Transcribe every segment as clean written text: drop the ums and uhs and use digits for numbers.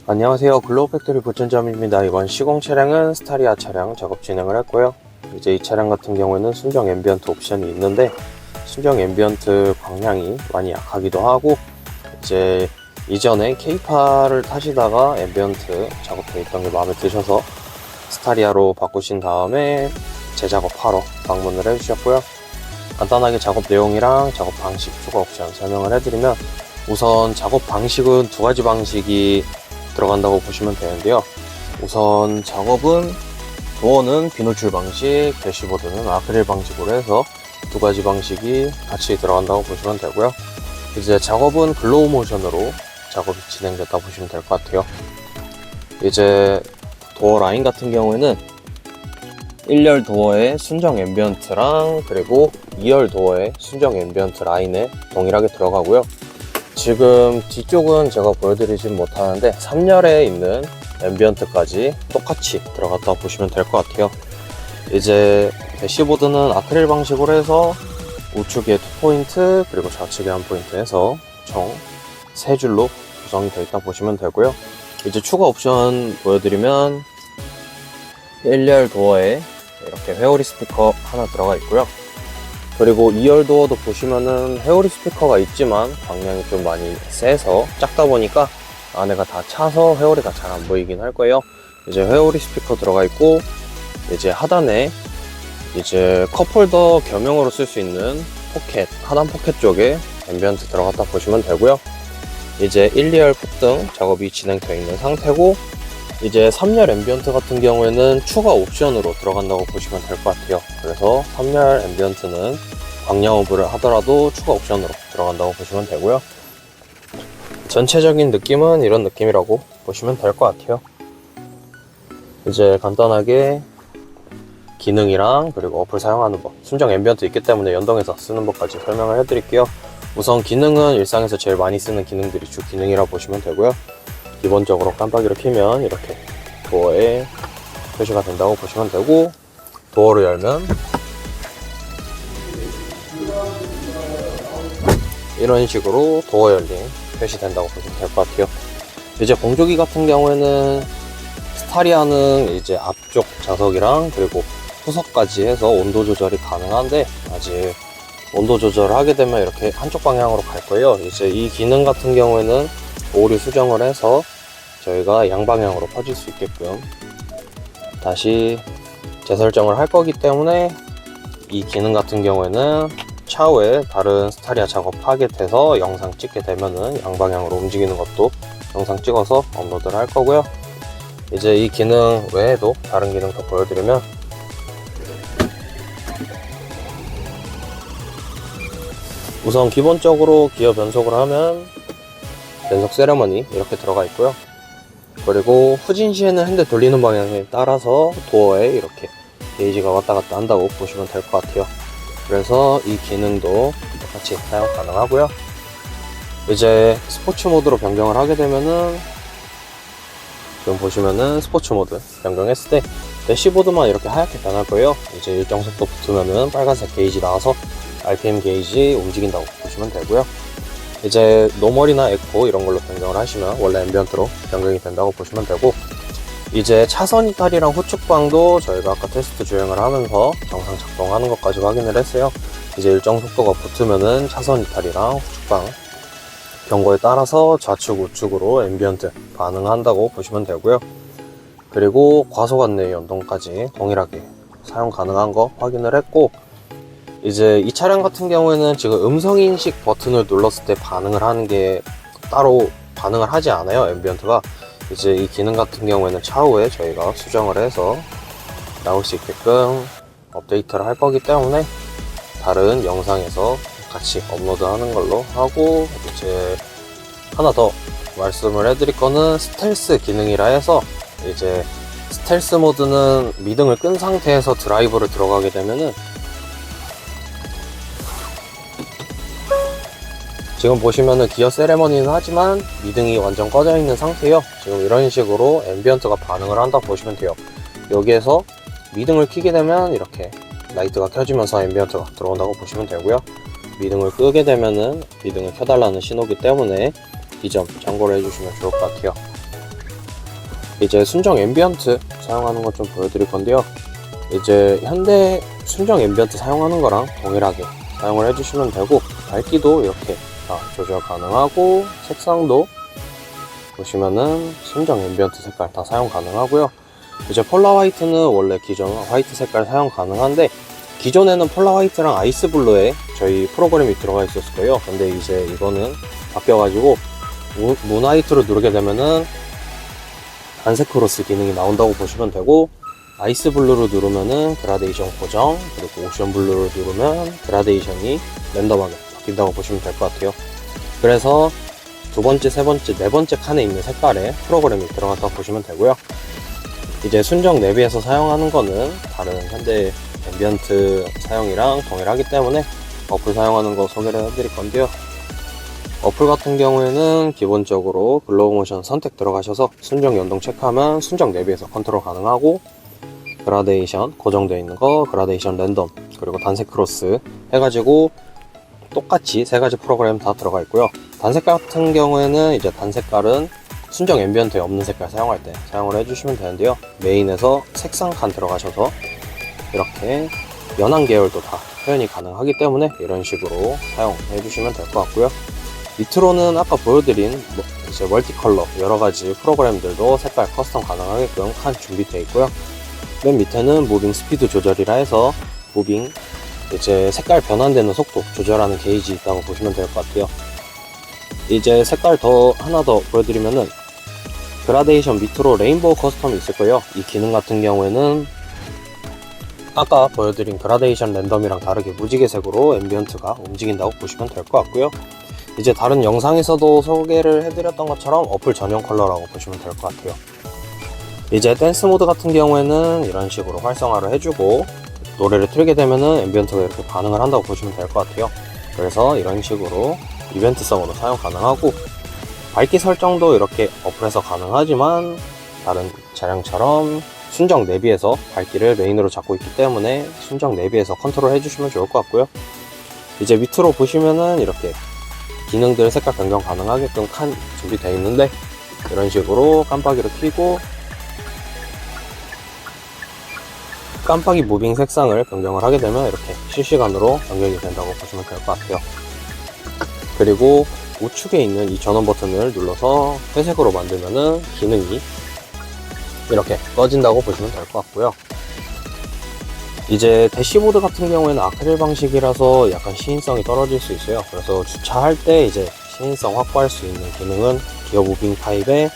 안녕하세요. 글로우 팩토리 부천점입니다. 이번 시공 차량은 스타리아 차량 작업 진행을 했고요. 이제 이 차량 같은 경우에는 순정 앰비언트 옵션이 있는데 순정 앰비언트 광량이 많이 약하기도 하고, 이제 이전에 K8을 타시다가 앰비언트 작업돼 있던 게 마음에 드셔서 스타리아로 바꾸신 다음에 재작업하러 방문을 해주셨고요. 간단하게 작업 내용이랑 작업 방식, 추가 옵션 설명을 해드리면, 우선 작업 방식은 두 가지 방식이 들어간다고 보시면 되는데요. 우선 작업은 도어는 비노출 방식, 대시보드는 아크릴 방식으로 해서 두 가지 방식이 같이 들어간다고 보시면 되고요. 이제 작업은 글로우 모션으로 작업이 진행됐다 보시면 될 것 같아요. 이제 도어 라인 같은 경우에는 1열 도어의 순정 앰비언트랑 그리고 2열 도어의 순정 앰비언트 라인에 동일하게 들어가고요. 지금 뒤쪽은 제가 보여드리진 못하는데 3열에 있는 앰비언트까지 똑같이 들어갔다 보시면 될 것 같아요. 이제 대시보드는 아크릴 방식으로 해서 우측에 2포인트 그리고 좌측에 1포인트 해서 총 3줄로 구성이 되어 있다 보시면 되고요. 이제 추가 옵션 보여드리면 1열 도어에 이렇게 회오리 스피커 하나 들어가 있고요. 그리고 2열 도어도 보시면은 회오리 스피커가 있지만 광량이 좀 많이 세서 작다 보니까 안에가 다 차서 회오리가 잘 안 보이긴 할 거예요. 이제 회오리 스피커 들어가 있고, 이제 하단에 이제 컵홀더 겸용으로 쓸 수 있는 포켓, 하단 포켓 쪽에 앰비언트 들어갔다 보시면 되고요. 이제 1, 2열 폭등 작업이 진행되어 있는 상태고, 이제 3열 앰비언트 같은 경우에는 추가 옵션으로 들어간다고 보시면 될 것 같아요. 그래서 3열 앰비언트는 광량업을 하더라도 추가 옵션으로 들어간다고 보시면 되고요. 전체적인 느낌은 이런 느낌이라고 보시면 될 것 같아요. 이제 간단하게 기능이랑 그리고 어플 사용하는 법, 순정 앰비언트 있기 때문에 연동해서 쓰는 법까지 설명을 해드릴게요. 우선 기능은 일상에서 제일 많이 쓰는 기능들이 주 기능이라 보시면 되고요. 기본적으로 깜빡이를 켜면 이렇게 도어에 표시가 된다고 보시면 되고, 도어를 열면 이런 식으로 도어 열림 표시된다고 보시면 될 것 같아요. 이제 공조기 같은 경우에는 스타리아는 이제 앞쪽 좌석이랑 그리고 후석까지 해서 온도 조절이 가능한데, 아직 온도 조절을 하게 되면 이렇게 한쪽 방향으로 갈 거예요. 이제 이 기능 같은 경우에는 오류 수정을 해서 저희가 양방향으로 퍼질 수 있게끔 다시 재설정을 할 거기 때문에, 이 기능 같은 경우에는 차후에 다른 스타리아 작업하게 돼서 영상 찍게 되면은 양방향으로 움직이는 것도 영상 찍어서 업로드를 할 거고요. 이제 이 기능 외에도 다른 기능 더 보여드리면, 우선 기본적으로 기어 변속을 하면 변속 세레머니 이렇게 들어가 있고요. 그리고 후진 시에는 핸들 돌리는 방향에 따라서 도어에 이렇게 게이지가 왔다 갔다 한다고 보시면 될 것 같아요. 그래서 이 기능도 똑같이 사용 가능하고요. 이제 스포츠 모드로 변경을 하게 되면은, 지금 보시면은 스포츠 모드 변경했을 때 대시보드만 이렇게 하얗게 변할 거예요. 이제 일정 속도 붙으면은 빨간색 게이지 나와서 RPM 게이지 움직인다고 보시면 되고요. 이제 노멀이나 에코 이런 걸로 변경을 하시면 원래 앰비언트로 변경이 된다고 보시면 되고, 이제 차선 이탈이랑 후측방도 저희가 아까 테스트 주행을 하면서 정상 작동하는 것까지 확인을 했어요. 이제 일정 속도가 붙으면은 차선 이탈이랑 후측방 경고에 따라서 좌측 우측으로 앰비언트 반응한다고 보시면 되고요. 그리고 과속 안내 연동까지 동일하게 사용 가능한 거 확인을 했고, 이제 이 차량 같은 경우에는 지금 음성인식 버튼을 눌렀을 때 반응을 하는 게 따로 반응을 하지 않아요, 앰비언트가. 이제 이 기능 같은 경우에는 차후에 저희가 수정을 해서 나올 수 있게끔 업데이트를 할 거기 때문에 다른 영상에서 같이 업로드 하는 걸로 하고, 이제 하나 더 말씀을 해드릴 거는 스텔스 기능이라 해서, 이제 스텔스 모드는 미등을 끈 상태에서 드라이브를 들어가게 되면은, 지금 보시면은 기어 세레머니는 하지만 미등이 완전 꺼져 있는 상태예요. 지금 이런 식으로 앰비언트가 반응을 한다 보시면 돼요. 여기에서 미등을 켜게 되면 이렇게 라이트가 켜지면서 앰비언트가 들어온다고 보시면 되고요. 미등을 끄게 되면은 미등을 켜달라는 신호기 때문에 이 점 참고를 해주시면 좋을 것 같아요. 이제 순정 앰비언트 사용하는 것 좀 보여드릴 건데요. 이제 현대 순정 앰비언트 사용하는 거랑 동일하게 사용을 해주시면 되고, 밝기도 이렇게 다 조절 가능하고, 색상도 보시면은 순정 앰비언트 색깔 다 사용 가능하고요. 이제 폴라 화이트는 원래 기존 화이트 색깔 사용 가능한데, 기존에는 폴라 화이트랑 아이스 블루에 저희 프로그램이 들어가 있었을 거예요. 근데 이제 이거는 바뀌어가지고 문 화이트로 누르게 되면은 단색 크로스 기능이 나온다고 보시면 되고, 아이스 블루로 누르면은 그라데이션 고정, 그리고 오션 블루로 누르면 그라데이션이 랜덤하게 바뀐다고 보시면 될 것 같아요. 그래서 두 번째, 세 번째, 네 번째 칸에 있는 색깔에 프로그램이 들어갔다고 보시면 되고요. 이제 순정 내비에서 사용하는 거는 다른 현대 앰비언트 사용이랑 동일하기 때문에 어플 사용하는 거 소개를 해드릴 건데요. 어플 같은 경우에는 기본적으로 글로우 모션 선택 들어가셔서 순정 연동 체크하면 순정 내비에서 컨트롤 가능하고, 그라데이션 고정되어 있는 거, 그라데이션 랜덤, 그리고 단색 크로스 해가지고 똑같이 세 가지 프로그램 다 들어가 있고요. 단색 같은 경우에는 이제 단색깔은 순정 앰비언트에 없는 색깔 사용할 때 사용을 해주시면 되는데요. 메인에서 색상 칸 들어가셔서 이렇게 연한 계열도 다 표현이 가능하기 때문에 이런 식으로 사용해 주시면 될 것 같고요. 밑으로는 아까 보여드린 이제 멀티 컬러 여러 가지 프로그램들도 색깔 커스텀 가능하게끔 칸 준비되어 있고요. 맨 밑에는 무빙 스피드 조절이라 해서 무빙 이제 색깔 변환되는 속도 조절하는 게이지 있다고 보시면 될 것 같아요. 이제 색깔 하나 더 보여드리면은 그라데이션 밑으로 레인보우 커스텀이 있을 거예요. 이 기능 같은 경우에는 아까 보여드린 그라데이션 랜덤이랑 다르게 무지개색으로 앰비언트가 움직인다고 보시면 될 것 같고요. 이제 다른 영상에서도 소개를 해드렸던 것처럼 어플 전용 컬러라고 보시면 될 것 같아요. 이제 댄스 모드 같은 경우에는 이런 식으로 활성화를 해주고, 노래를 틀게 되면은 앰비언트가 이렇게 반응을 한다고 보시면 될 것 같아요. 그래서 이런 식으로 이벤트성으로 사용 가능하고, 밝기 설정도 이렇게 어플에서 가능하지만 다른 차량처럼 순정 내비에서 밝기를 메인으로 잡고 있기 때문에 순정 내비에서 컨트롤 해주시면 좋을 것 같고요. 이제 밑으로 보시면은 이렇게 기능들 색깔 변경 가능하게끔 칸 준비되어 있는데, 이런 식으로 깜빡이를 켜고 깜빡이 무빙 색상을 변경을 하게 되면 이렇게 실시간으로 변경이 된다고 보시면 될 것 같아요. 그리고 우측에 있는 이 전원 버튼을 눌러서 회색으로 만들면은 기능이 이렇게 꺼진다고 보시면 될 것 같고요. 이제 대시보드 같은 경우에는 아크릴 방식이라서 약간 시인성이 떨어질 수 있어요. 그래서 주차할 때 이제 시인성 확보할 수 있는 기능은 기어 무빙 타입의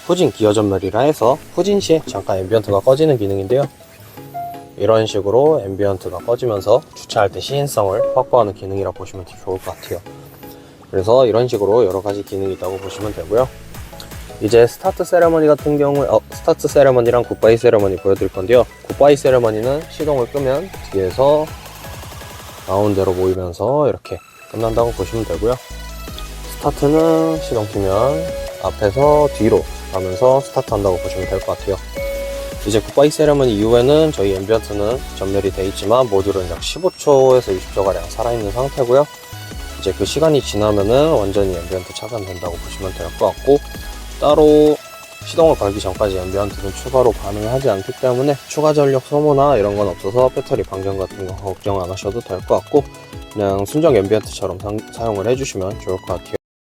후진 기어 전멸이라 해서 후진 시에 잠깐 앰비언트가 꺼지는 기능인데요. 이런 식으로 앰비언트가 꺼지면서 주차할 때 시인성을 확보하는 기능이라 보시면 좋을 것 같아요. 그래서 이런 식으로 여러 가지 기능이 있다고 보시면 되고요. 이제 스타트 세레머니 같은 경우에 스타트 세레머니랑 굿바이 세레머니 보여드릴 건데요. 굿바이 세레머니는 시동을 끄면 뒤에서 가운데로 모이면서 이렇게 끝난다고 보시면 되고요. 스타트는 시동 키면 앞에서 뒤로 가면서 스타트 한다고 보시면 될 것 같아요. 이제 굿바이 세레머니 이후에는 저희 앰비언트는 전멸이 되어 있지만 모듈은 약 15초에서 20초 가량 살아있는 상태고요. 이제 그 시간이 지나면은 완전히 앰비언트 차단된다고 보시면 될 것 같고, 따로 시동을 걸기 전까지 앰비언트는 추가로 반응을 하지 않기 때문에 추가 전력 소모나 이런 건 없어서 배터리 방전 같은 거 걱정 안 하셔도 될 것 같고, 그냥 순정 앰비언트처럼 사용을 해주시면 좋을 것 같아요.